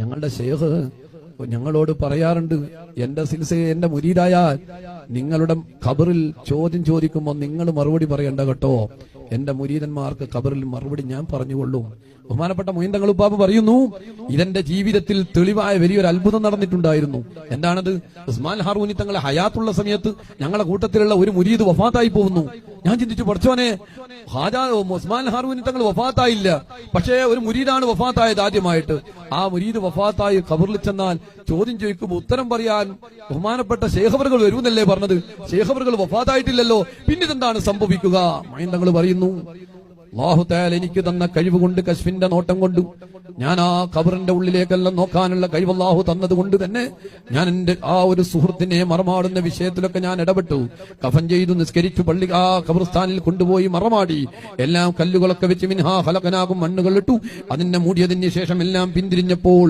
ഞങ്ങളുടെ ശൈഖ് ഞങ്ങളോട് പറയാറുണ്ട്, എന്റെ സിൽസിലെ എന്റെ മുരീദായാൽ നിങ്ങളുടെ ഖബറിൽ ചോദ്യം ചോദിക്കുമ്പോൾ നിങ്ങൾ മറുപടി പറയണ്ട കേട്ടോ. എന്റെ മുരീദന്മാർക്ക് ഖബറിൽ മറുപടി ഞാൻ പറഞ്ഞുകൊള്ളും. ബഹുമാനപ്പെട്ട മൊയ്ൻ തങ്ങൾ ഉപ്പാപ്പ പറയുന്നു, ഇതെന്റെ ജീവിതത്തിൽ തെളിവായ വലിയൊരു അത്ഭുതം നടന്നിട്ടുണ്ടായിരുന്നു. എന്താണത്? ഉസ്മാൻ ഹാറൂനി തങ്ങളെ ഹയാത്തുള്ള സമയത്ത് ഞങ്ങളുടെ കൂട്ടത്തിലുള്ള ഒരു മുരീദ് വഫാത്തായി പോകുന്നു. ഞാൻ ചിന്തിച്ചു, പഠിച്ചോനെ, ഉസ്മാൻ ഹാറൂനി തങ്ങൾ വഫാത്തായില്ല, പക്ഷേ ഒരു മുരീദാണ് വഫാത്തായത് ആദ്യമായിട്ട്. ആ മുരീദ് വഫാത്തായി ഖബറിൽ ചെന്നാൽ ചോദ്യം ചോദിക്കുമ്പോൾ ഉത്തരം പറയാൻ ബഹുമാനപ്പെട്ട ശൈഖവറുകൾ വരുമെന്നല്ലേ പറഞ്ഞത്? ശൈഖവറുകൾ വഫാത്തായിട്ടില്ലല്ലോ, പിന്നിതെന്താണ് സംഭവിക്കുക? മൊയ്ൻ തങ്ങൾ പറയുന്നു, അല്ലാഹു തആല എനിക്ക് തന്ന കഴിവ് കൊണ്ട്, കശ്ഫിന്റെ നോട്ടം കൊണ്ട്, ഞാൻ ആ ഖബറിന്റെ ഉള്ളിലേക്കെല്ലാം നോക്കാനുള്ള കഴിവ് അല്ലാഹു തന്നത് കൊണ്ട് തന്നെ ഞാൻ എന്റെ ആ ഒരു സുഹൃത്തിനെ മറമാടുന്ന വിഷയത്തിലൊക്കെ ഞാൻ ഇടപെട്ടു. കഫൻ ചെയ്തു, നിസ്കരിച്ചു, പള്ളി ആ ഖബർസ്ഥാനിൽ കൊണ്ടുപോയി മറമാടി. എല്ലാം കല്ലുകളൊക്കെ വെച്ച് മിൻഹാ ഖലഖനാകും മണ്ണുകൾ ഇട്ടു. അതിനെ മൂടിയതിന് ശേഷം എല്ലാം പിന്തിരിഞ്ഞപ്പോൾ